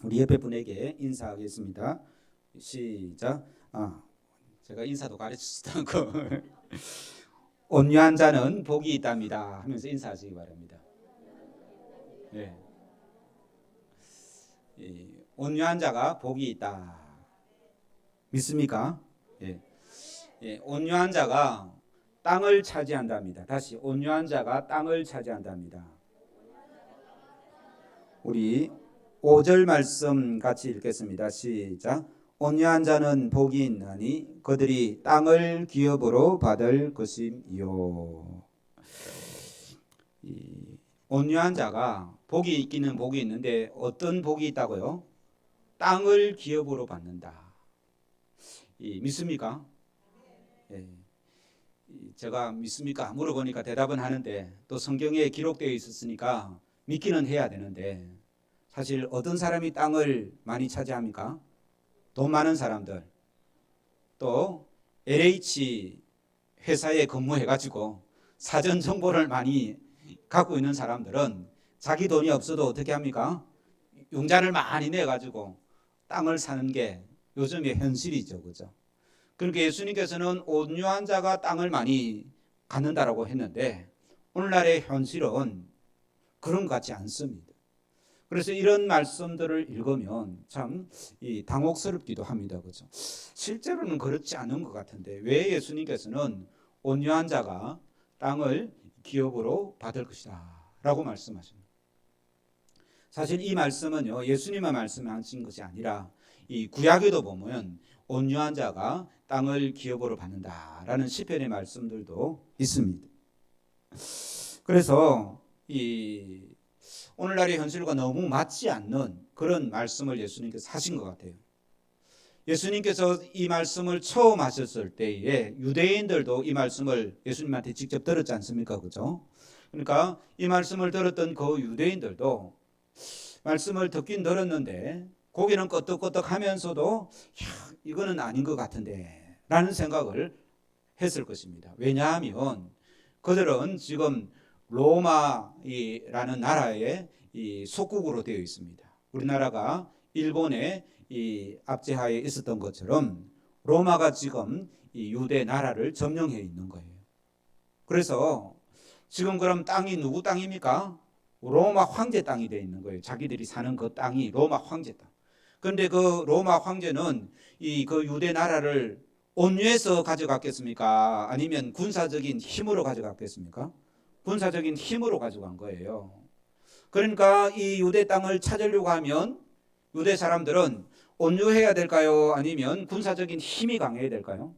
우리 옆에 분에게 인사하겠습니다. 시작. 제가 인사도 가르치지도 않고 온유한 자는 복이 있답니다 하면서 인사하시기 바랍니다. 네. 온유한 자가 복이 있다. 믿습니까? 예. 온유한 자가 땅을 차지한답니다. 다시 온유한 자가 땅을 차지한답니다. 우리 5절 말씀 같이 읽겠습니다. 시작. 온유한 자는 복이 있나니 그들이 땅을 기업으로 받을 것임이요. 온유한 자가 복이 있기는 복이 있는데 어떤 복이 있다고요? 땅을 기업으로 받는다. 믿습니까? 예. 제가 믿습니까? 물어보니까 대답은 하는데 또 성경에 기록되어 있었으니까 믿기는 해야 되는데 사실 어떤 사람이 땅을 많이 차지합니까? 돈 많은 사람들, 또 LH 회사에 근무해가지고 사전 정보를 많이 갖고 있는 사람들은 자기 돈이 없어도 어떻게 합니까? 융자를 많이 내가지고 땅을 사는 게 요즘의 현실이죠, 그죠? 그러니까 예수님께서는 온유한 자가 땅을 많이 갖는다라고 했는데 오늘날의 현실은 그런 것 같지 않습니다. 그래서 이런 말씀들을 읽으면 참 당혹스럽기도 합니다. 그죠? 실제로는 그렇지 않은 것 같은데 왜 예수님께서는 온유한 자가 땅을 기업으로 받을 것이다 라고 말씀하십니다. 사실 이 말씀은요, 예수님만 말씀하신 것이 아니라 이 구약에도 보면 온유한 자가 땅을 기업으로 받는다라는 시편의 말씀들도 있습니다. 그래서 이 오늘날의 현실과 너무 맞지 않는 그런 말씀을 예수님께서 하신 것 같아요. 예수님께서 이 말씀을 처음 하셨을 때에 유대인들도 이 말씀을 예수님한테 직접 들었지 않습니까? 그죠? 그러니까 이 말씀을 들었던 그 유대인들도 말씀을 듣긴 들었는데 고개는 끄덕끄덕 하면서도 이거는 아닌 것 같은데 라는 생각을 했을 것입니다. 왜냐하면 그들은 지금 로마라는 나라의 이 속국으로 되어 있습니다. 우리나라가 일본의 이 압제하에 있었던 것처럼 로마가 지금 이 유대 나라를 점령해 있는 거예요. 그래서 지금 그럼 땅이 누구 땅입니까? 로마 황제 땅이 되어 있는 거예요. 자기들이 사는 그 땅이 로마 황제 땅. 그런데 그 로마 황제는 그 유대 나라를 온유해서 가져갔겠습니까? 아니면 군사적인 힘으로 가져갔겠습니까? 군사적인 힘으로 가져간 거예요. 그러니까 이 유대 땅을 찾으려고 하면 유대 사람들은 온유해야 될까요? 아니면 군사적인 힘이 강해야 될까요?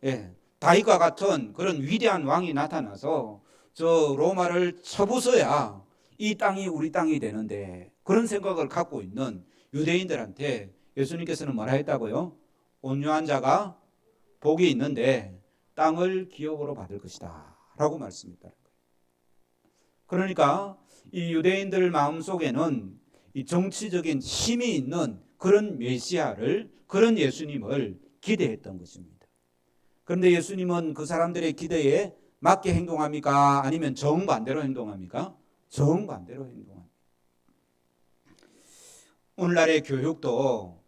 예. 다윗과 같은 그런 위대한 왕이 나타나서 저 로마를 쳐부숴야 이 땅이 우리 땅이 되는데 그런 생각을 갖고 있는 유대인들한테 예수님께서는 뭐라 했다고요? 온유한 자가 복이 있는데 땅을 기업으로 받을 것이다 라고 말씀했다는 거예요. 그러니까 이 유대인들 마음속에는 이 정치적인 힘이 있는 그런 메시아를, 그런 예수님을 기대했던 것입니다. 그런데 예수님은 그 사람들의 기대에 맞게 행동합니까? 아니면 정반대로 행동합니까? 정반대로 행동합니다. 오늘날의 교육도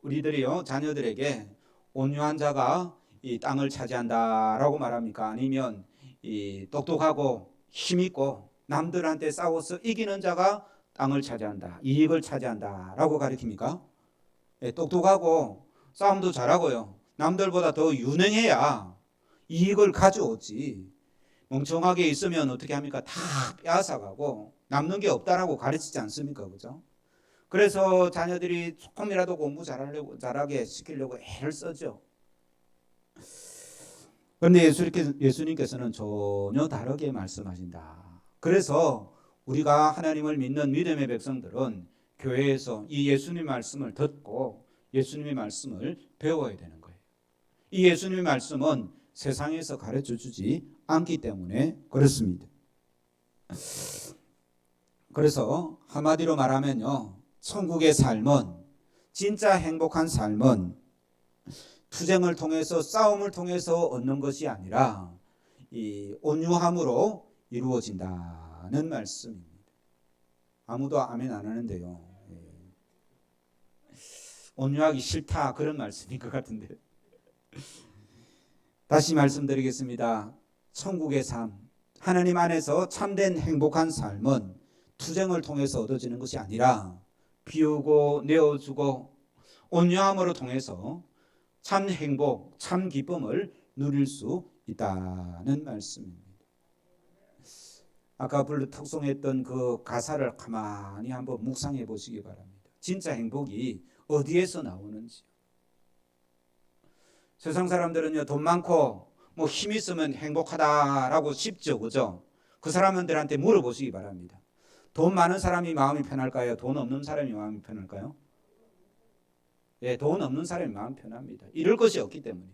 우리들이요, 자녀들에게 온유한 자가 이 땅을 차지한다라고 말합니까? 아니면 이 똑똑하고 힘있고 남들한테 싸워서 이기는 자가 땅을 차지한다, 이익을 차지한다라고 가르칩니까? 예, 똑똑하고 싸움도 잘하고요, 남들보다 더 유능해야 이익을 가져오지. 멍청하게 있으면 어떻게 합니까? 다 빼앗아가고 남는 게 없다라고 가르치지 않습니까? 그죠? 그래서 자녀들이 조금이라도 공부 잘하게 시키려고 애를 쓰죠. 그런데 예수님께서는 전혀 다르게 말씀하신다. 그래서 우리가 하나님을 믿는 믿음의 백성들은 교회에서 이 예수님 말씀을 듣고 예수님의 말씀을 배워야 되는 거예요. 이 예수님의 말씀은 세상에서 가르쳐 주지 않기 때문에 그렇습니다. 그래서 한마디로 말하면요, 천국의 삶은, 진짜 행복한 삶은 투쟁을 통해서, 싸움을 통해서 얻는 것이 아니라 이 온유함으로 이루어진다는 말씀입니다. 아무도 아멘 안 하는데요. 온유하기 싫다 그런 말씀인 것 같은데. 다시 말씀드리겠습니다. 천국의 삶, 하나님 안에서 참된 행복한 삶은 투쟁을 통해서 얻어지는 것이 아니라 비우고 내어주고 온유함으로 통해서 참 행복, 참 기쁨을 누릴 수 있다는 말씀입니다. 아까 특송했던 그 가사를 가만히 한번 묵상해 보시기 바랍니다. 진짜 행복이 어디에서 나오는지. 세상 사람들은요, 돈 많고 뭐 힘 있으면 행복하다라고 쉽죠, 그죠? 그 사람들한테 물어보시기 바랍니다. 돈 많은 사람이 마음이 편할까요? 돈 없는 사람이 마음이 편할까요? 예, 돈 없는 사람이 마음이 편합니다. 잃을 것이 없기 때문에.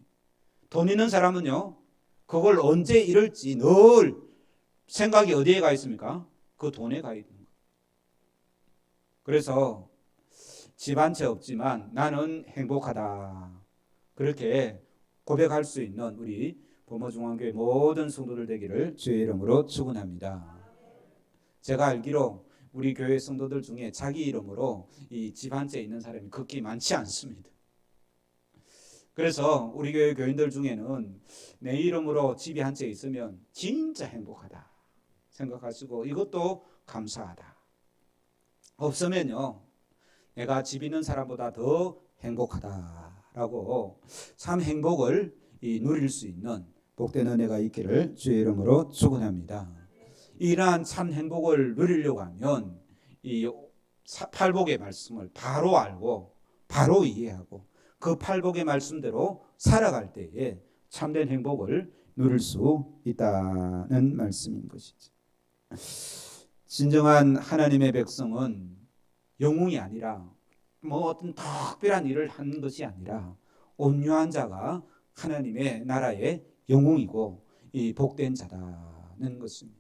돈 있는 사람은요, 그걸 언제 잃을지 늘 생각이 어디에 가 있습니까? 그 돈에 가 있는 거예요. 그래서 집 한 채 없지만 나는 행복하다. 그렇게 고백할 수 있는 우리 범어중앙교회 모든 성도들 되기를 주의 이름으로 축원합니다. 제가 알기로 우리 교회 성도들 중에 자기 이름으로 이 집 한 채 있는 사람이 극히 많지 않습니다. 그래서 우리 교회 교인들 중에는 내 이름으로 집이 한 채 있으면 진짜 행복하다 생각하시고 이것도 감사하다. 없으면요, 내가 집 있는 사람보다 더 행복하다라고 참 행복을 누릴 수 있는 복된 은혜가 있기를 주의 이름으로 축원합니다. 이러한 참 행복을 누리려고 하면 이 팔복의 말씀을 바로 알고 바로 이해하고 그 팔복의 말씀대로 살아갈 때에 참된 행복을 누릴 수 있다는 말씀인 것이죠. 진정한 하나님의 백성은 영웅이 아니라 뭐 어떤 특별한 일을 하는 것이 아니라 온유한 자가 하나님의 나라의 영웅이고 이 복된 자라는 것입니다.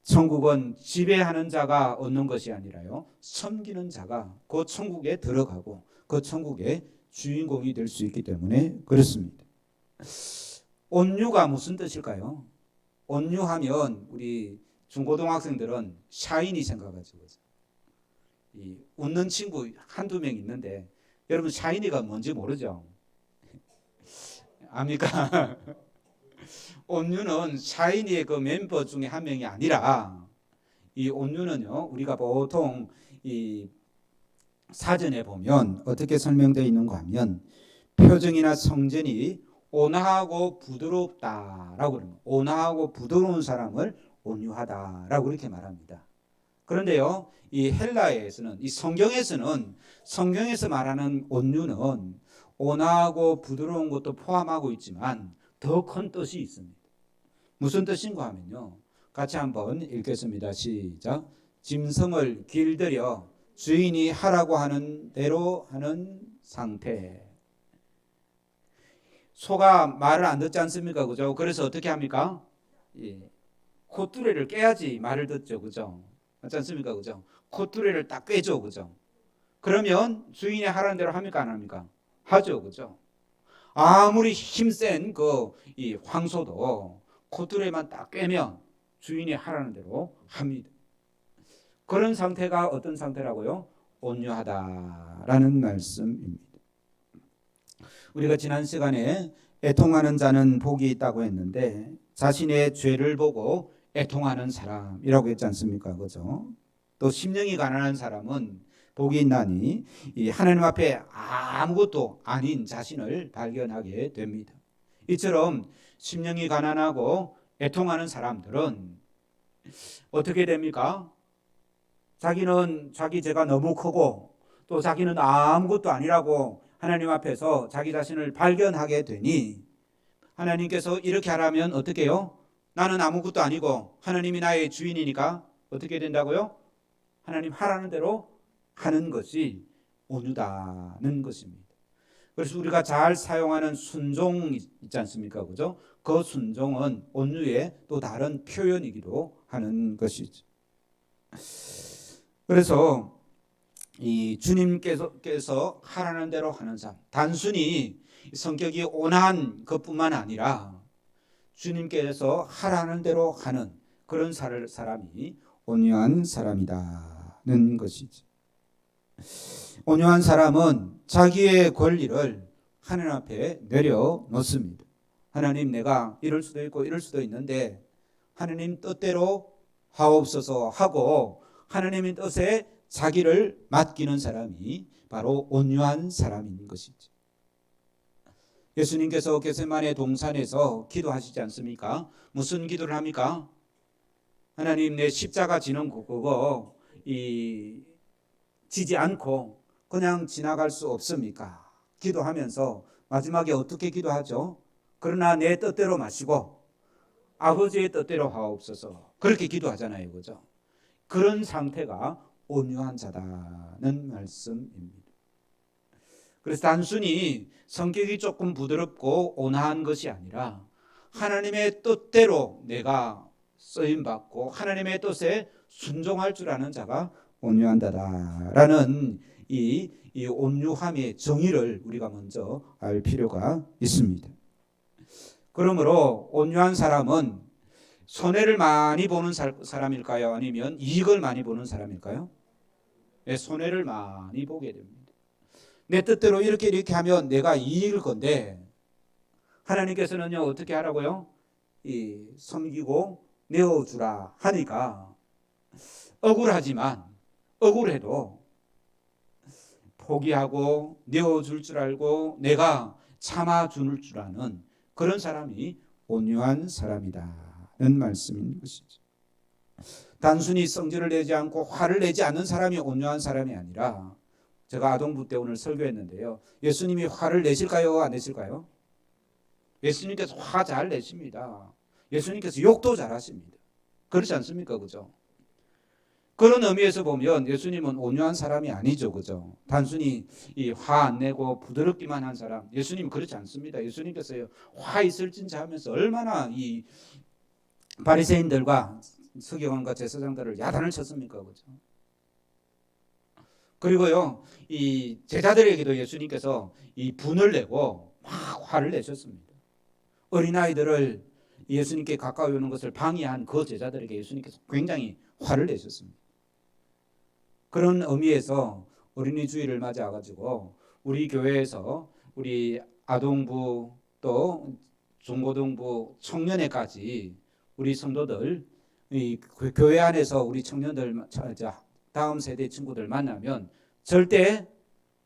천국은 지배하는 자가 얻는 것이 아니라요, 섬기는 자가 그 천국에 들어가고 그 천국의 주인공이 될 수 있기 때문에 그렇습니다. 온유가 무슨 뜻일까요? 온유하면 우리 중고등학생들은 샤인이 생각하죠. 이 웃는 친구 한두 명 있는데 여러분 샤이니가 뭔지 모르죠? 압니까? 온유는 샤이니의 그 멤버 중에 한 명이 아니라 이 온유는요, 우리가 보통 이 사전에 보면 어떻게 설명되어 있는가 하면 표정이나 성전이 온화하고 부드럽다라고 그럽니다. 온화하고 부드러운 사람을 온유하다라고 이렇게 말합니다. 그런데요, 이 헬라에서는, 이 성경에서 말하는 온유는 온화하고 부드러운 것도 포함하고 있지만 더 큰 뜻이 있습니다. 무슨 뜻인가 하면요, 같이 한번 읽겠습니다. 시작. 짐승을 길들여 주인이 하라고 하는 대로 하는 상태. 소가 말을 안 듣지 않습니까? 그죠? 그래서 어떻게 합니까? 콧뚜레를 깨야지 말을 듣죠. 그죠? 맞지 않습니까? 그죠? 콧뚜레를 딱 꿰죠. 그죠? 그러면 주인이 하라는 대로 합니까? 안 합니까? 하죠. 그죠? 아무리 힘센 이 황소도 콧뚜레만 딱 꿰면 주인이 하라는 대로 합니다. 그런 상태가 어떤 상태라고요? 온유하다라는 말씀입니다. 우리가 지난 시간에 애통하는 자는 복이 있다고 했는데 자신의 죄를 보고 애통하는 사람이라고 했지 않습니까? 그죠? 또 심령이 가난한 사람은 복이 있나니 이 하나님 앞에 아무것도 아닌 자신을 발견하게 됩니다. 이처럼 심령이 가난하고 애통하는 사람들은 어떻게 됩니까? 자기는 자기 죄가 너무 크고 또 자기는 아무것도 아니라고 하나님 앞에서 자기 자신을 발견하게 되니 하나님께서 이렇게 하라면 어떻게 해요? 나는 아무것도 아니고 하나님이 나의 주인이니까 어떻게 된다고요? 하나님 하라는 대로 하는 것이 온유다는 것입니다. 그래서 우리가 잘 사용하는 순종 있지 않습니까? 그죠? 그 순종은 온유의 또 다른 표현이기도 하는 것이죠. 그래서 이 주님께서 하라는 대로 하는 삶, 단순히 성격이 온화한 것뿐만 아니라 주님께서 하라는 대로 하는 그런 사람이 온유한 사람이다는 것이죠. 온유한 사람은 자기의 권리를 하나님 앞에 내려놓습니다. 하나님, 내가 이럴 수도 있고 이럴 수도 있는데 하나님 뜻대로 하옵소서 하고 하나님의 뜻에 자기를 맡기는 사람이 바로 온유한 사람인 것이죠. 예수님께서 겟세마네 동산에서 기도하시지 않습니까? 무슨 기도를 합니까? 하나님, 내 십자가 지는 그거 지지 않고 그냥 지나갈 수 없습니까? 기도하면서 마지막에 어떻게 기도하죠? 그러나 내 뜻대로 마시고 아버지의 뜻대로 하옵소서. 그렇게 기도하잖아요, 그죠? 그런 상태가 온유한 자다는 말씀입니다. 그래서 단순히 성격이 조금 부드럽고 온화한 것이 아니라 하나님의 뜻대로 내가 쓰임받고 하나님의 뜻에 순종할 줄 아는 자가 온유한 자다라는 이 온유함의 정의를 우리가 먼저 알 필요가 있습니다. 그러므로 온유한 사람은 손해를 많이 보는 사람일까요? 아니면 이익을 많이 보는 사람일까요? 네, 손해를 많이 보게 됩니다. 내 뜻대로 이렇게 하면 내가 이익일 건데 하나님께서는요, 어떻게 하라고요? 섬기고 내어주라 하니까 억울하지만 억울해도 포기하고 내어줄 줄 알고 내가 참아줄 줄 아는 그런 사람이 온유한 사람이다는 말씀인 것이죠. 단순히 성질을 내지 않고 화를 내지 않는 사람이 온유한 사람이 아니라, 제가 아동부 때 오늘 설교했는데요, 예수님이 화를 내실까요? 안 내실까요? 예수님께서 화 잘 내십니다. 예수님께서 욕도 잘 하십니다. 그렇지 않습니까? 그죠? 그런 의미에서 보면 예수님은 온유한 사람이 아니죠. 그죠? 단순히 화 안 내고 부드럽기만 한 사람. 예수님은 그렇지 않습니다. 예수님께서요, 화 있을진자 하면서 얼마나 이 바리새인들과 서기관과 제사장들을 야단을 쳤습니까? 그죠? 그리고요, 이 제자들에게도 예수님께서 이 분을 내고 막 화를 내셨습니다. 어린아이들을 예수님께 가까이 오는 것을 방해한 그 제자들에게 예수님께서 굉장히 화를 내셨습니다. 그런 의미에서 어린이 주일을 맞아가지고 우리 교회에서 우리 아동부 또 중고등부 청년회까지 우리 성도들 이 교회 안에서 우리 청년들 다음 세대 친구들 만나면 절대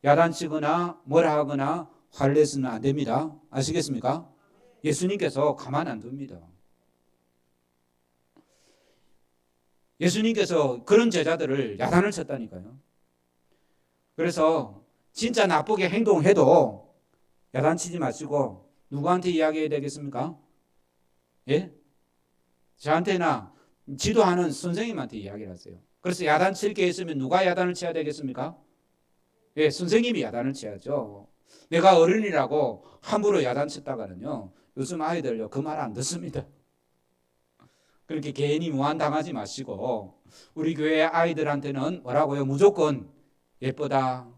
야단치거나 뭐라 하거나 화를 내서는 안 됩니다. 아시겠습니까? 예수님께서 가만 안 둡니다. 예수님께서 그런 제자들을 야단을 쳤다니까요. 그래서 진짜 나쁘게 행동해도 야단치지 마시고 누구한테 이야기해야 되겠습니까? 예? 저한테나 지도하는 선생님한테 이야기를 하세요. 그래서 야단칠 게 있으면 누가 야단을 쳐야 되겠습니까? 예, 선생님이 야단을 쳐야죠. 내가 어른이라고 함부로 야단쳤다가는요, 요즘 아이들요, 그 말 안 듣습니다. 그렇게 괜히 무한당하지 마시고 우리 교회 아이들한테는 뭐라고요? 무조건 예쁘다,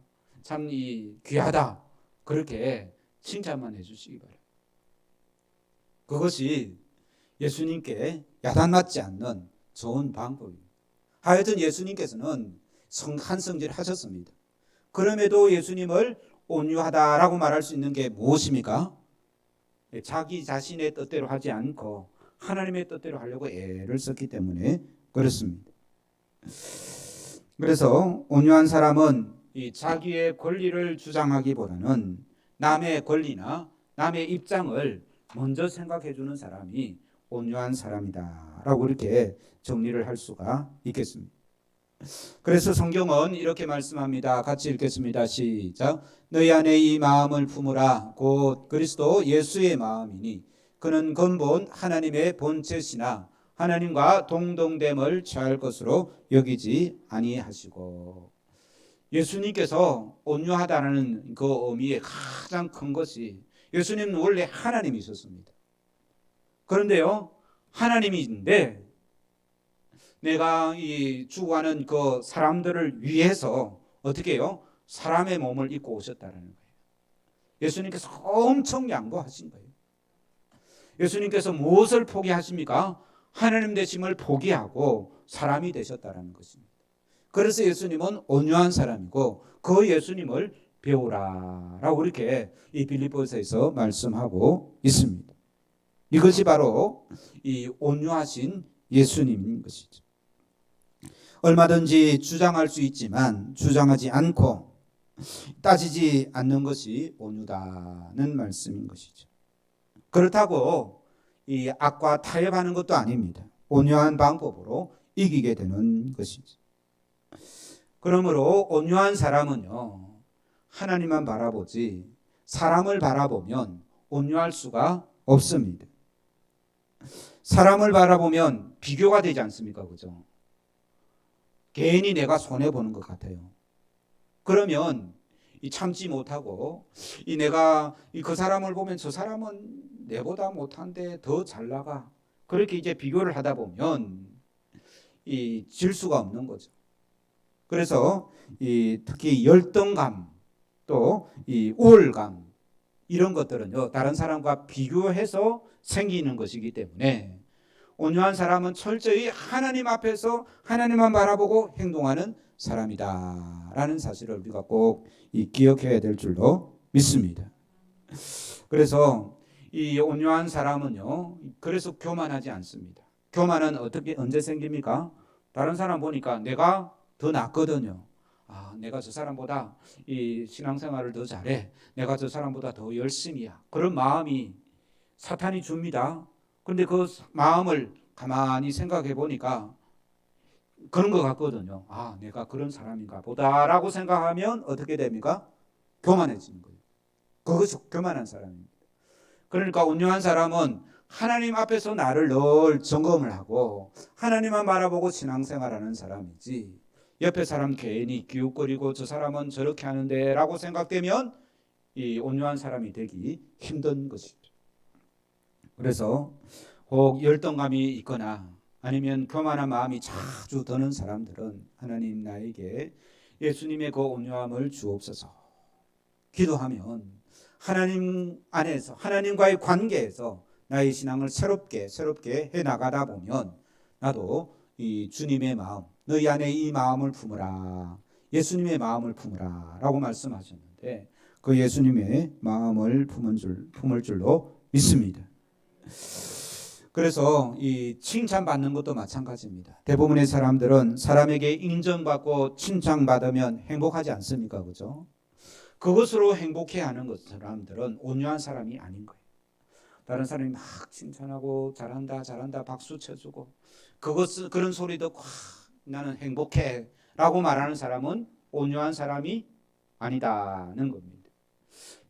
참 귀하다, 그렇게 칭찬만 해주시기 바랍니다. 그것이 예수님께 야단맞지 않는 좋은 방법입니다. 하여튼 예수님께서는 한성질 하셨습니다. 그럼에도 예수님을 온유하다라고 말할 수 있는 게 무엇입니까? 자기 자신의 뜻대로 하지 않고 하나님의 뜻대로 하려고 애를 썼기 때문에 그렇습니다. 그래서 온유한 사람은 이 자기의 권리를 주장하기보다는 남의 권리나 남의 입장을 먼저 생각해 주는 사람이 온유한 사람이다라고 이렇게 정리를 할 수가 있겠습니다. 그래서 성경은 이렇게 말씀합니다. 같이 읽겠습니다. 시작. 너희 안에 이 마음을 품으라. 곧 그리스도 예수의 마음이니 그는 근본 하나님의 본체시나 하나님과 동등됨을 취할 것으로 여기지 아니하시고. 예수님께서 온유하다는 그 의미의 가장 큰 것이, 예수님은 원래 하나님이셨습니다. 그런데요, 하나님인데 내가 이 죽어가는 그 사람들을 위해서 어떻게 해요? 사람의 몸을 입고 오셨다는 거예요. 예수님께서 엄청 양보하신 거예요. 예수님께서 무엇을 포기하십니까? 하나님 되심을 포기하고 사람이 되셨다는 것입니다. 그래서 예수님은 온유한 사람이고 그 예수님을 배우라라고 이렇게 이 빌립보서에서 말씀하고 있습니다. 이것이 바로 이 온유하신 예수님인 것이죠. 얼마든지 주장할 수 있지만 주장하지 않고 따지지 않는 것이 온유다는 말씀인 것이죠. 그렇다고 이 악과 타협하는 것도 아닙니다. 온유한 방법으로 이기게 되는 것이죠. 그러므로 온유한 사람은요, 하나님만 바라보지 사람을 바라보면 온유할 수가 없습니다. 사람을 바라보면 비교가 되지 않습니까? 그죠? 괜히 내가 손해보는 것 같아요. 그러면 이 참지 못하고 내가 그 사람을 보면 저 사람은 내보다 못한데 더 잘 나가. 그렇게 이제 비교를 하다 보면 질 수가 없는 거죠. 그래서 특히 열등감 또 우월감 이런 것들은요, 다른 사람과 비교해서 생기는 것이기 때문에 온유한 사람은 철저히 하나님 앞에서 하나님만 바라보고 행동하는 사람이다라는 사실을 우리가 꼭 기억해야 될 줄로 믿습니다. 그래서 이 온유한 사람은요, 그래서 교만하지 않습니다. 교만은 언제 생깁니까? 다른 사람 보니까 내가 더 낫거든요. 내가 저 사람보다 이 신앙생활을 더 잘해. 내가 저 사람보다 더 열심이야. 그런 마음이 사탄이 줍니다. 그런데 그 마음을 가만히 생각해 보니까 그런 것 같거든요. 내가 그런 사람인가 보다라고 생각하면 어떻게 됩니까? 교만해지는 거예요. 그것이 교만한 사람입니다. 그러니까 온유한 사람은 하나님 앞에서 나를 늘 점검을 하고 하나님만 바라보고 신앙생활하는 사람이지, 옆에 사람 괜히 기웃거리고 저 사람은 저렇게 하는데 라고 생각되면 이 온유한 사람이 되기 힘든 것이죠. 그래서 혹 열등감이 있거나 아니면 교만한 마음이 자주 드는 사람들은 하나님 나에게 예수님의 그 온유함을 주옵소서 기도하면 하나님 안에서 하나님과의 관계에서 나의 신앙을 새롭게 해나가다 보면 나도 이 주님의 마음, 너희 안에 이 마음을 품으라, 예수님의 마음을 품으라 라고 말씀하셨는데 그 예수님의 마음을 품을 줄로 믿습니다. 그래서 이 칭찬받는 것도 마찬가지입니다. 대부분의 사람들은 사람에게 인정받고 칭찬받으면 행복하지 않습니까? 그죠? 그것으로 행복해하는 사람들은 온유한 사람이 아닌 거예요. 다른 사람이 막 칭찬하고 잘한다 박수 쳐주고 그런 소리 듣고 나는 행복해 라고 말하는 사람은 온유한 사람이 아니다는 겁니다.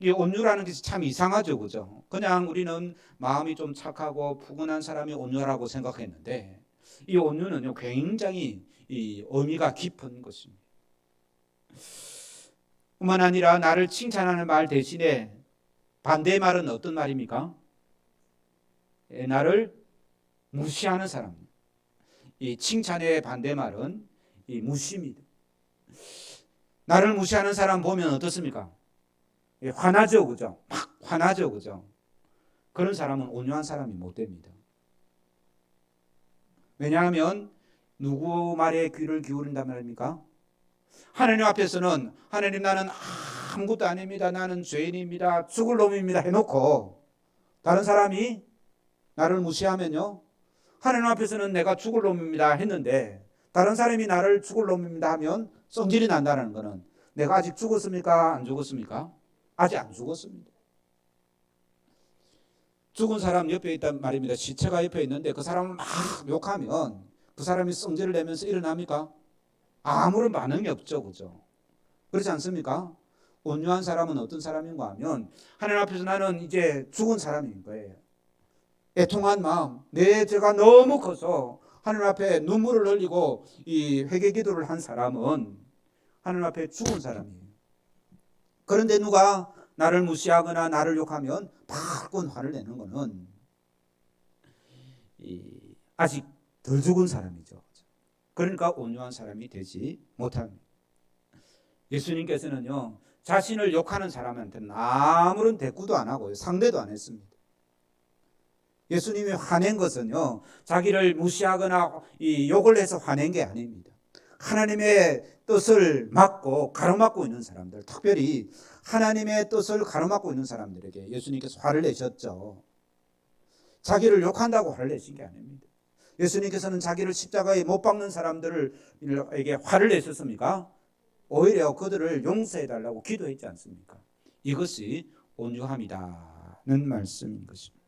이 온유라는 것이 참 이상하죠, 그죠? 그냥 우리는 마음이 좀 착하고 푸근한 사람이 온유라고 생각했는데 이 온유는요 굉장히 이 의미가 깊은 것입니다. 뿐만 아니라 나를 칭찬하는 말 대신에 반대의 말은 어떤 말입니까? 나를 무시하는 사람. 이 칭찬의 반대말은 이 무시입니다. 나를 무시하는 사람 보면 어떻습니까? 화나죠, 그죠? 막 화나죠, 그죠? 그런 사람은 온유한 사람이 못 됩니다. 왜냐하면 누구 말에 귀를 기울인단 말입니까? 하나님 앞에서는 하나님 나는 아무것도 아닙니다. 나는 죄인입니다. 죽을 놈입니다. 해놓고 다른 사람이 나를 무시하면요. 하나님 앞에서는 내가 죽을 놈입니다 했는데 다른 사람이 나를 죽을 놈입니다 하면 성질이 난다는 것은 내가 아직 죽었습니까? 안 죽었습니까? 아직 안 죽었습니다. 죽은 사람 옆에 있단 말입니다. 시체가 옆에 있는데 그 사람을 막 욕하면 그 사람이 성질을 내면서 일어납니까? 아무런 반응이 없죠. 그죠? 그렇지 않습니까? 온유한 사람은 어떤 사람인가 하면 하나님 앞에서 나는 이제 죽은 사람인 거예요. 애통한 마음, 내 죄가 너무 커서 하나님 앞에 눈물을 흘리고 이 회개 기도를 한 사람은 하나님 앞에 죽은 사람이에요. 그런데 누가 나를 무시하거나 나를 욕하면 발끈 화를 내는 것은 아직 덜 죽은 사람이죠. 그러니까 온유한 사람이 되지 못합니다. 예수님께서는요 자신을 욕하는 사람한테는 아무런 대꾸도 안 하고요 상대도 안 했습니다. 예수님이 화낸 것은요 자기를 무시하거나 이 욕을 해서 화낸 게 아닙니다. 하나님의 뜻을 막고 가로막고 있는 사람들, 특별히 하나님의 뜻을 가로막고 있는 사람들에게 예수님께서 화를 내셨죠. 자기를 욕한다고 화를 내신 게 아닙니다. 예수님께서는 자기를 십자가에 못 박는 사람들에게 화를 내셨습니까? 오히려 그들을 용서해달라고 기도했지 않습니까? 이것이 온유함이다는 말씀인 것입니다.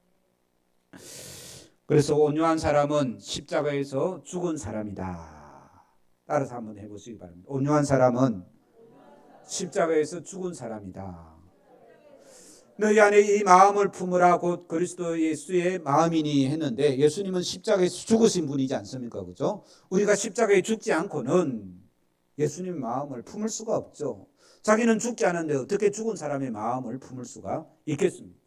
그래서 온유한 사람은 십자가에서 죽은 사람이다. 따라서 한번 해보시기 바랍니다. 온유한 사람은 십자가에서 죽은 사람이다. 너희 안에 이 마음을 품으라 곧 그리스도 예수의 마음이니 했는데, 예수님은 십자가에서 죽으신 분이지 않습니까? 그죠? 우리가 십자가에 죽지 않고는 예수님의 마음을 품을 수가 없죠. 자기는 죽지 않은데 어떻게 죽은 사람의 마음을 품을 수가 있겠습니까?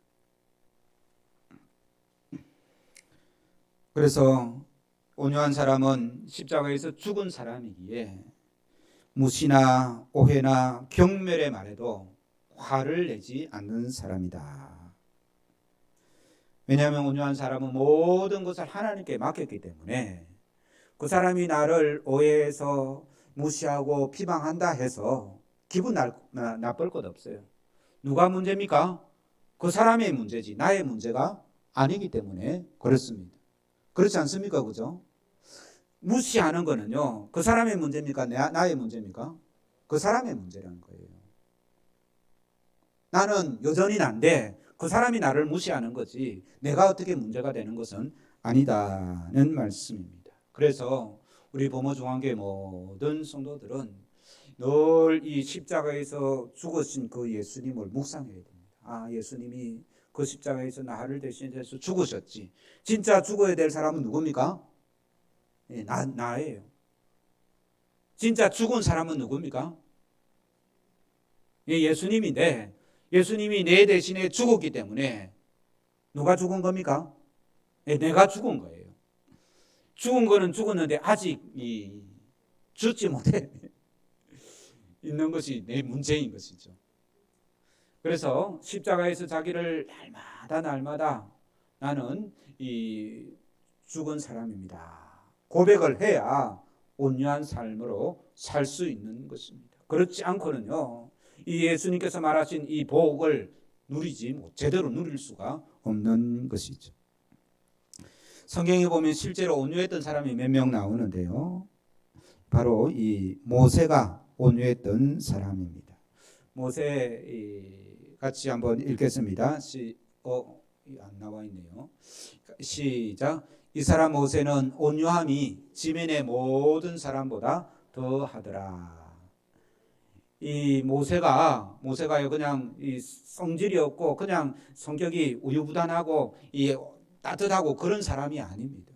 그래서 온유한 사람은 십자가에서 죽은 사람이기에 무시나 오해나 경멸의 말에도 화를 내지 않는 사람이다. 왜냐하면 온유한 사람은 모든 것을 하나님께 맡겼기 때문에 그 사람이 나를 오해해서 무시하고 비방한다 해서 기분 나쁠 것 없어요. 누가 문제입니까? 그 사람의 문제지 나의 문제가 아니기 때문에 그렇습니다. 그렇지 않습니까? 그죠? 무시하는 거는요, 그 사람의 문제입니까? 나의 문제입니까? 그 사람의 문제라는 거예요. 나는 여전히 난데 그 사람이 나를 무시하는 거지 내가 어떻게 문제가 되는 것은 아니다는 말씀입니다. 그래서 우리 범어중앙교회 모든 성도들은 늘 이 십자가에서 죽으신 그 예수님을 묵상해야 됩니다. 아, 예수님이 그 십자가에서 나를 대신해서 죽으셨지. 진짜 죽어야 될 사람은 누굽니까? 나예요. 진짜 죽은 사람은 누굽니까? 예수님인데 예수님이 내 대신에 죽었기 때문에 누가 죽은 겁니까? 내가 죽은 거예요. 죽은 거는 죽었는데 아직 죽지 못해 있는 것이 내 문제인 것이죠. 그래서 십자가에서 자기를 날마다 나는 이 죽은 사람입니다. 고백을 해야 온유한 삶으로 살 수 있는 것입니다. 그렇지 않고는요, 이 예수님께서 말하신 이 복을 제대로 누릴 수가 없는 것이죠. 성경에 보면 실제로 온유했던 사람이 몇 명 나오는데요. 바로 이 모세가 온유했던 사람입니다. 모세 같이 한번 읽겠습니다. 안 나와 있네요. 시작. 이 사람 모세는 온유함이 지면의 모든 사람보다 더하더라. 이 모세가요 그냥 이 성질이 없고 그냥 성격이 우유부단하고 이 따뜻하고 그런 사람이 아닙니다.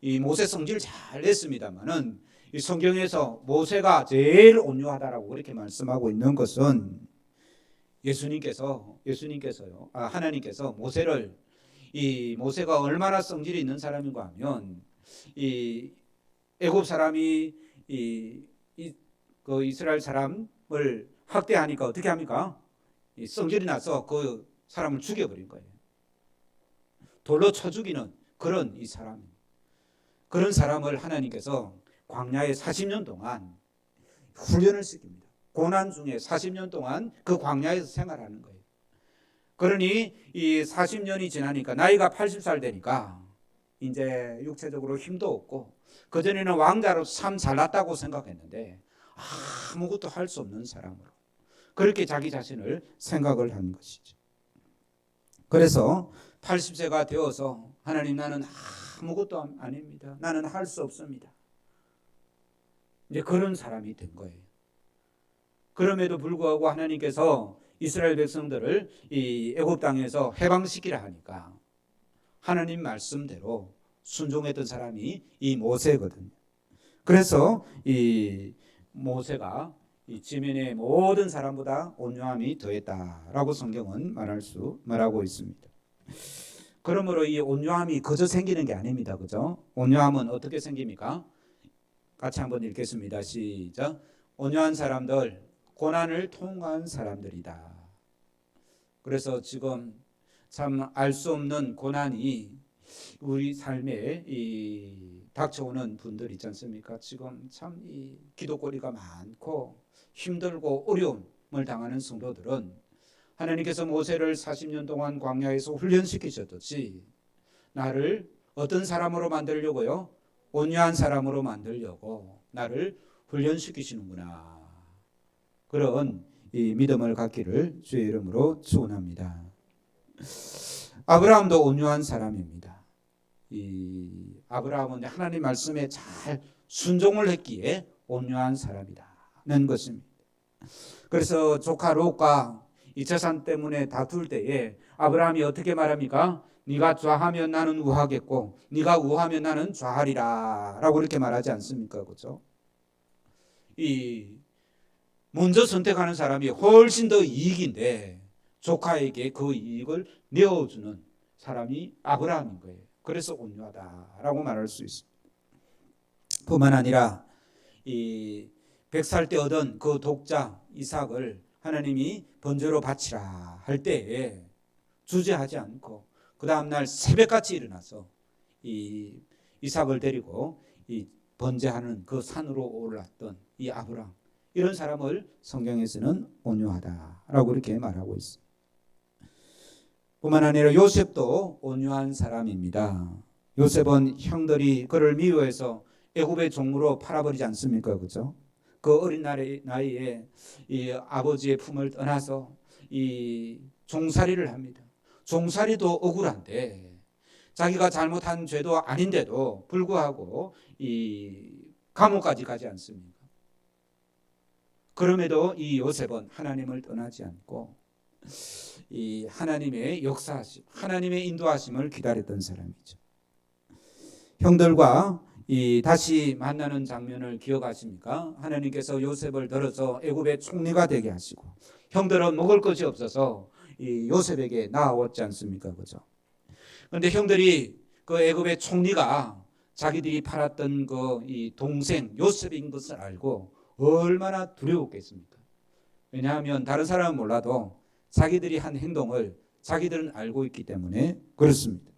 이 모세 성질 잘 냈습니다만은 이 성경에서 모세가 제일 온유하다라고 그렇게 말씀하고 있는 것은 하나님께서 모세가 얼마나 성질이 있는 사람인가 하면 이 애굽 사람이 그 이스라엘 사람을 학대하니까 어떻게 합니까? 성질이 나서 그 사람을 죽여버린 거예요. 돌로 쳐 죽이는 그런 이 사람. 그런 사람을 하나님께서 광야에 40년 동안 훈련을 시킵니다. 고난 중에 40년 동안 그 광야에서 생활하는 거예요. 그러니 이 40년이 지나니까 나이가 80살 되니까 이제 육체적으로 힘도 없고 그전에는 왕자로 참 잘났다고 생각했는데 아무것도 할 수 없는 사람으로 그렇게 자기 자신을 생각을 한 것이죠. 그래서 80세가 되어서 하나님 나는 아무것도 아닙니다. 나는 할 수 없습니다. 이제 그런 사람이 된 거예요. 그럼에도 불구하고 하나님께서 이스라엘 백성들을 이 애굽 땅에서 해방시키라 하니까 하나님 말씀대로 순종했던 사람이 이 모세거든요. 그래서 이 모세가 이 지면의 모든 사람보다 온유함이 더했다라고 성경은 말하고 있습니다. 그러므로 이 온유함이 거저 생기는 게 아닙니다. 그죠? 온유함은 어떻게 생깁니까? 같이 한번 읽겠습니다. 시작. 온유한 사람들 고난을 통과한 사람들이다. 그래서 지금 참 알 수 없는 고난이 우리 삶에 이 닥쳐오는 분들 있지 않습니까? 지금 참 이 기도거리가 많고 힘들고 어려움을 당하는 성도들은 하나님께서 모세를 40년 동안 광야에서 훈련시키셨듯이 나를 어떤 사람으로 만들려고요? 온유한 사람으로 만들려고 나를 훈련시키시는구나. 그런 이 믿음을 갖기를 주의 이름으로 축원합니다. 아브라함도 온유한 사람입니다. 이 아브라함은 하나님 말씀에 잘 순종을 했기에 온유한 사람이라는 것입니다. 그래서 조카 롯과 이 재산 때문에 다툴 때에 아브라함이 어떻게 말합니까? 네가 좌하면 나는 우하겠고 네가 우하면 나는 좌하리라 라고 이렇게 말하지 않습니까? 그렇죠? 이 먼저 선택하는 사람이 훨씬 더 이익인데 조카에게 그 이익을 내어주는 사람이 아브라함인 거예요. 그래서 온유하다라고 말할 수 있습니다. 뿐만 아니라 이 100살 때 얻은 그 독자 이삭을 하나님이 번제로 바치라 할 때에 주저하지 않고 그 다음날 새벽같이 일어나서 이 이삭을 데리고 이 번제하는 그 산으로 올랐던 이 아브라함, 이런 사람을 성경에서는 온유하다라고 이렇게 말하고 있습니다. 뿐만 아니라 요셉도 온유한 사람입니다. 요셉은 형들이 그를 미워해서 애굽의 종으로 팔아버리지 않습니까? 그렇죠? 그 어린 나이에 이 아버지의 품을 떠나서 이 종살이를 합니다. 종살이도 억울한데 자기가 잘못한 죄도 아닌데도 불구하고 이 감옥까지 가지 않습니까? 그럼에도 이 요셉은 하나님을 떠나지 않고 이 하나님의 역사하심, 하나님의 인도하심을 기다렸던 사람이죠. 형들과 이 다시 만나는 장면을 기억하십니까? 하나님께서 요셉을 들어서 애굽의 총리가 되게 하시고 형들은 먹을 것이 없어서 이 요셉에게 나아왔지 않습니까? 그죠? 그런데 형들이 그 애굽의 총리가 자기들이 팔았던 그 이 동생 요셉인 것을 알고 얼마나 두려웠겠습니까? 왜냐하면 다른 사람은 몰라도 자기들이 한 행동을 자기들은 알고 있기 때문에 그렇습니다.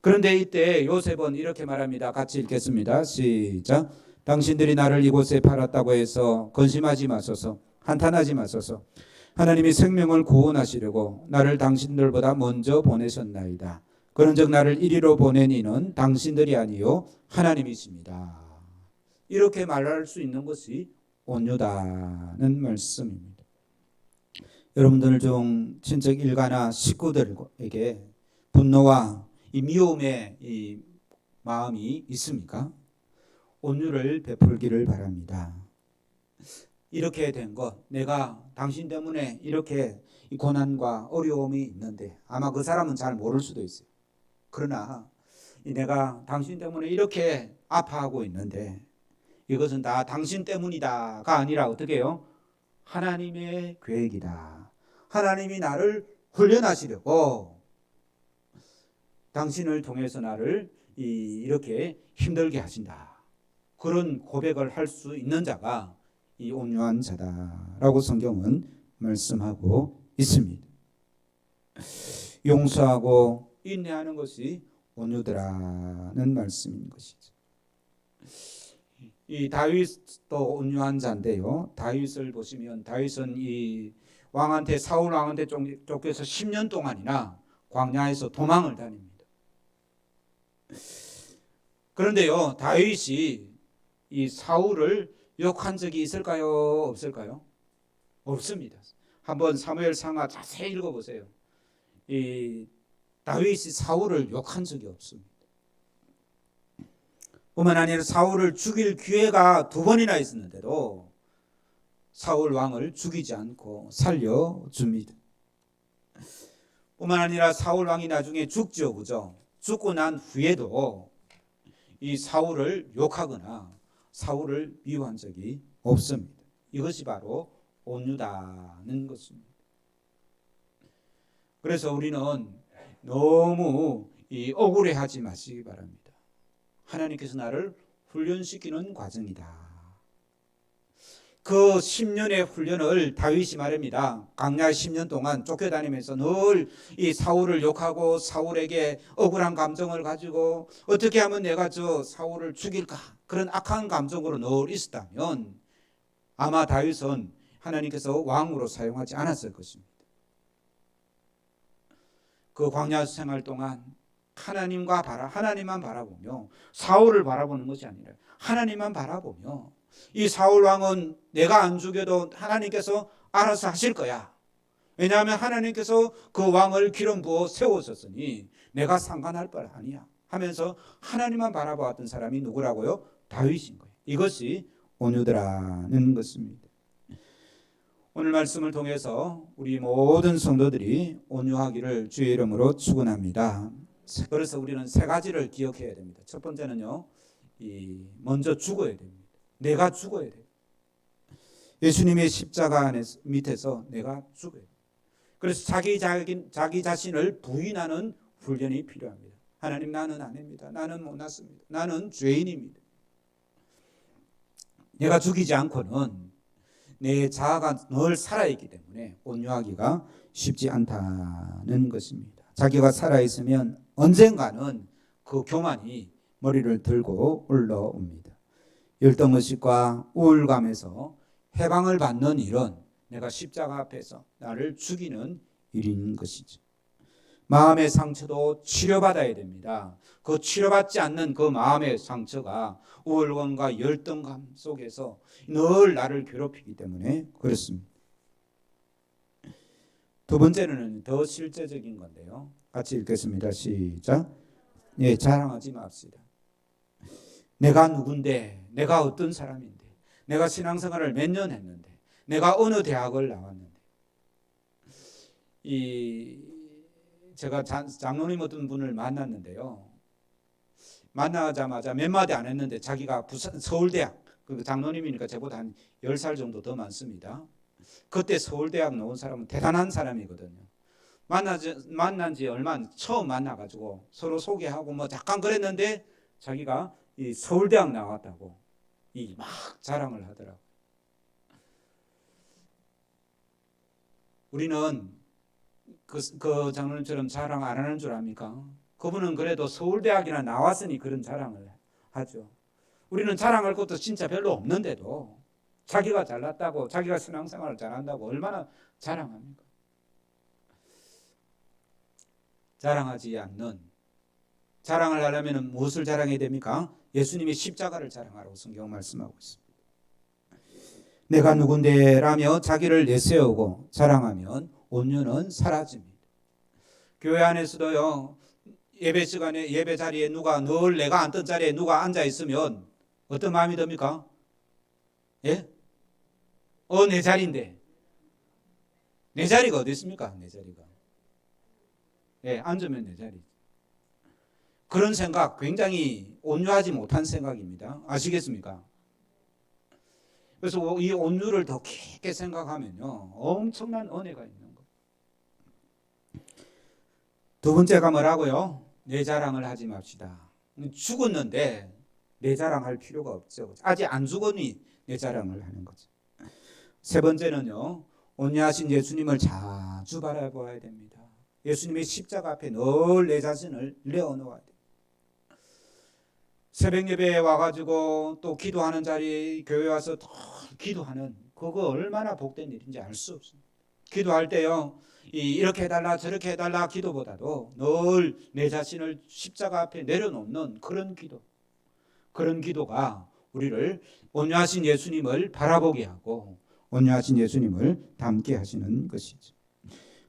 그런데 이때 요셉은 이렇게 말합니다. 같이 읽겠습니다. 시작. 당신들이 나를 이곳에 팔았다고 해서 근심하지 마소서, 한탄하지 마소서. 하나님이 생명을 구원하시려고 나를 당신들보다 먼저 보내셨나이다. 그런즉 나를 이리로 보낸 이는 당신들이 아니요 하나님이십니다. 이렇게 말할 수 있는 것이 온유다는 말씀입니다. 여러분들 중 친척 일가나 식구들에게 분노와 이 미움의 이 마음이 있습니까? 온유를 베풀기를 바랍니다. 이렇게 된 것, 내가 당신 때문에 이렇게 이 고난과 어려움이 있는데 아마 그 사람은 잘 모를 수도 있어요. 그러나 내가 당신 때문에 이렇게 아파하고 있는데 이것은 다 당신 때문이다가 아니라 어떻게 해요? 하나님의 계획이다. 하나님이 나를 훈련하시려고 당신을 통해서 나를 이렇게 힘들게 하신다. 그런 고백을 할 수 있는 자가 이 온유한 자다라고 성경은 말씀하고 있습니다. 용서하고 인내하는 것이 온유다라는 말씀인 것이죠. 이 다윗도 온유한 자인데요. 다윗을 보시면 다윗은 이 왕한테 사울 왕한테 쫓겨서 10년 동안이나 광야에서 도망을 다닙니다. 그런데요, 다윗이 이 사울을 욕한 적이 있을까요? 없을까요? 없습니다. 한번 사무엘 상하 자세히 읽어보세요. 이 다윗이 사울을 욕한 적이 없습니다. 뿐만 아니라 사울을 죽일 기회가 2번이나 있었는데도 사울 왕을 죽이지 않고 살려줍니다. 뿐만 아니라 사울 왕이 나중에 죽죠, 그죠? 죽고 난 후에도 이 사울을 욕하거나 사울을 미워한 적이 없습니다. 이것이 바로 온유다는 것입니다. 그래서 우리는 너무 억울해하지 마시기 바랍니다. 하나님께서 나를 훈련시키는 과정이다. 그 10년의 훈련을 다윗이 말합니다. 광야 10년 동안 쫓겨다니면서 늘 이 사울을 욕하고 사울에게 억울한 감정을 가지고 어떻게 하면 내가 저 사울을 죽일까 그런 악한 감정으로 늘 있었다면 아마 다윗은 하나님께서 왕으로 사용하지 않았을 것입니다. 그 광야 생활 동안 하나님만 바라보며 사울을 바라보는 것이 아니라 하나님만 바라보며 이 사울 왕은 내가 안 죽여도 하나님께서 알아서 하실 거야. 왜냐하면 하나님께서 그 왕을 기름 부어 세우셨으니 내가 상관할 바 아니야 하면서 하나님만 바라보았던 사람이 누구라고요? 다윗인 거예요. 이것이 온유더라는 것입니다. 오늘 말씀을 통해서 우리 모든 성도들이 온유하기를 주의 이름으로 축원합니다. 그래서 우리는 세 가지를 기억해야 됩니다. 첫 번째는요, 먼저 죽어야 됩니다. 내가 죽어야 돼요. 예수님의 십자가 밑에서 내가 죽어야 돼요. 그래서 자기 자신을 부인하는 훈련이 필요합니다. 하나님, 나는 아닙니다. 나는 못났습니다. 나는 죄인입니다. 내가 죽이지 않고는 내 자아가 늘 살아있기 때문에 온유하기가 쉽지 않다는 것입니다. 자기가 살아있으면 언젠가는 그 교만이 머리를 들고 올라옵니다. 열등의식과 우울감에서 해방을 받는 일은 내가 십자가 앞에서 나를 죽이는 일인 것이죠. 마음의 상처도 치료받아야 됩니다. 그 치료받지 않는 그 마음의 상처가 우울감과 열등감 속에서 늘 나를 괴롭히기 때문에 그렇습니다. 두 번째는 더 실제적인 건데요. 같이 읽겠습니다. 시작. 예, 자랑하지 맙시다. 내가 누군데, 내가 어떤 사람인데, 내가 신앙생활을 몇 년 했는데, 내가 어느 대학을 나왔는데. 제가 장로님 어떤 분을 만났는데요. 만나자마자 몇 마디 안 했는데 자기가 서울대학, 그 장로님이니까 저보다 한 10살 정도 더 많습니다. 그때 서울대학 나온 사람은 대단한 사람이거든요. 만난 지 얼마 안 처음 만나가지고 서로 소개하고 뭐 잠깐 그랬는데 자기가 이 서울대학 나왔다고 막 자랑을 하더라고요. 우리는 그 장로님처럼 자랑 안 하는 줄 압니까? 그분은 그래도 서울대학이나 나왔으니 그런 자랑을 하죠. 우리는 자랑할 것도 진짜 별로 없는데도 자기가 잘났다고, 자기가 신앙생활을 잘한다고 얼마나 자랑합니까? 자랑하지 않는, 자랑을 하려면 무엇을 자랑해야 됩니까? 예수님의 십자가를 자랑하라고 성경 말씀하고 있습니다. 내가 누군데라며 자기를 내세우고 자랑하면 온유는 사라집니다. 교회 안에서도요, 예배 시간에 예배 자리에 늘 내가 앉던 자리에 누가 앉아 있으면 어떤 마음이 듭니까? 예? 내 자리인데. 내 자리가 어디 있습니까? 내 자리가. 예, 앉으면 내 자리. 그런 생각 굉장히 온유하지 못한 생각입니다. 아시겠습니까? 그래서 이 온유를 더 깊게 생각하면요, 엄청난 은혜가 있는 거예요. 두 번째가 뭐라고요? 내 자랑을 하지 맙시다. 죽었는데 내 자랑할 필요가 없죠. 아직 안 죽으니 내 자랑을 하는 거죠. 세 번째는요, 온유하신 예수님을 자주 바라보아야 됩니다. 예수님의 십자가 앞에 늘 내 자신을 내어놓아야 돼요. 새벽 예배에 와가지고 또 기도하는 자리에 교회 와서 더 기도하는, 그거 얼마나 복된 일인지 알 수 없습니다. 기도할 때요, 이렇게 해달라 저렇게 해달라 기도보다도 늘 내 자신을 십자가 앞에 내려놓는 그런 기도, 그런 기도가 우리를 온유하신 예수님을 바라보게 하고 온유하신 예수님을 닮게 하시는 것이죠.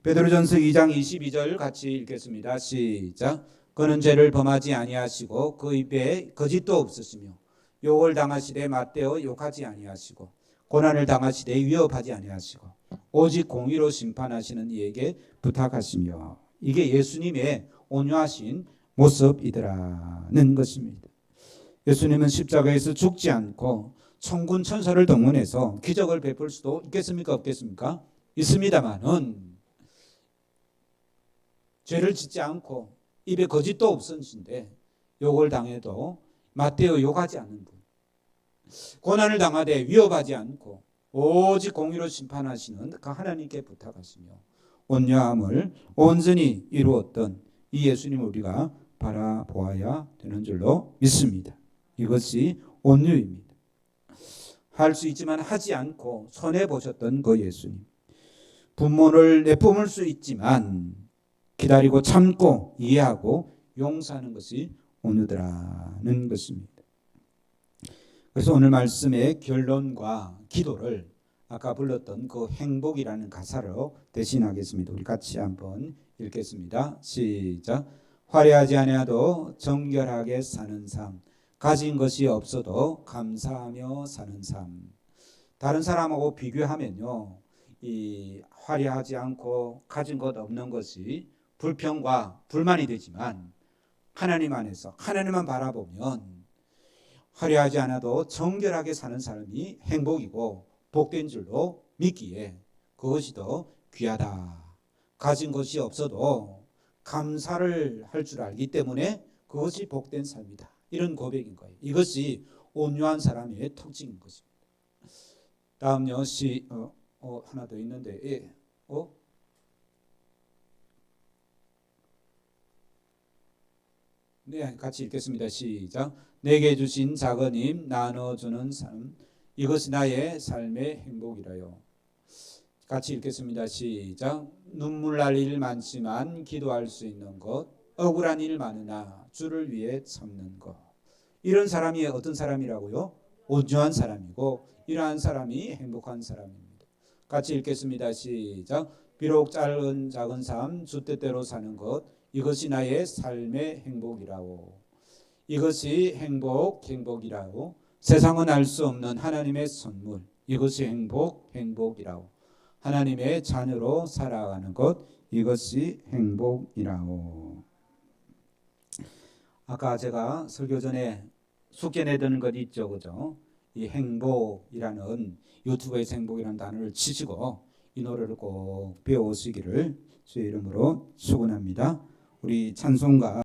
베드로전서 2장 22절 같이 읽겠습니다. 시작. 그는 죄를 범하지 아니하시고 그 입에 거짓도 없으시며 욕을 당하시되 맞대어 욕하지 아니하시고 고난을 당하시되 위협하지 아니하시고 오직 공의로 심판하시는 이에게 부탁하시며. 이게 예수님의 온유하신 모습이더라는 것입니다. 예수님은 십자가에서 죽지 않고 천군 천사를 동원해서 기적을 베풀 수도 있겠습니까? 없겠습니까? 있습니다만은 죄를 짓지 않고 입에 거짓도 없으신데 욕을 당해도 맞대어 욕하지 않는 분, 고난을 당하되 위협하지 않고 오직 공의로 심판하시는 그 하나님께 부탁하시며 온유함을 온전히 이루었던 이 예수님을 우리가 바라보아야 되는 줄로 믿습니다. 이것이 온유입니다. 할 수 있지만 하지 않고 손해 보셨던 그 예수님. 분모를 내뿜을 수 있지만 기다리고 참고 이해하고 용서하는 것이 온유다라는 것입니다. 그래서 오늘 말씀의 결론과 기도를 아까 불렀던 그 행복이라는 가사로 대신하겠습니다. 우리 같이 한번 읽겠습니다. 시작. 화려하지 아니하도 정결하게 사는 삶, 가진 것이 없어도 감사하며 사는 삶. 다른 사람하고 비교하면요, 이 화려하지 않고 가진 것 없는 것이 불평과 불만이 되지만 하나님 안에서 하나님만 바라보면 화려하지 않아도 정결하게 사는 사람이 행복이고 복된 줄로 믿기에 그것이 더 귀하다. 가진 것이 없어도 감사를 할 줄 알기 때문에 그것이 복된 삶이다. 이런 고백인 거예요. 이것이 온유한 사람의 특징인 것입니다. 다음요. 하나 더 있는데 예. 네, 같이 읽겠습니다. 시작. 내게 주신 작은 힘 나눠주는 삶, 이것이 나의 삶의 행복이라요. 같이 읽겠습니다. 시작. 눈물 날 일 많지만 기도할 수 있는 것, 억울한 일 많으나 주를 위해 참는 것. 이런 사람이 어떤 사람이라고요? 온유한 사람이고 이러한 사람이 행복한 사람입니다. 같이 읽겠습니다. 시작. 비록 작은 삶 주 뜻대로 사는 것, 이것이 나의 삶의 행복이라고. 이것이 행복이라고. 세상은 알 수 없는 하나님의 선물, 이것이 행복이라고. 하나님의 자녀로 살아가는 것, 이것이 행복이라고. 아까 제가 설교 전에 숙제내드는 것 있죠, 그죠? 이 행복이라는, 유튜브에서 행복이라는 단어를 치시고 이 노래를 꼭 배워오시기를 주의 이름으로 축원합니다. 우리 찬송가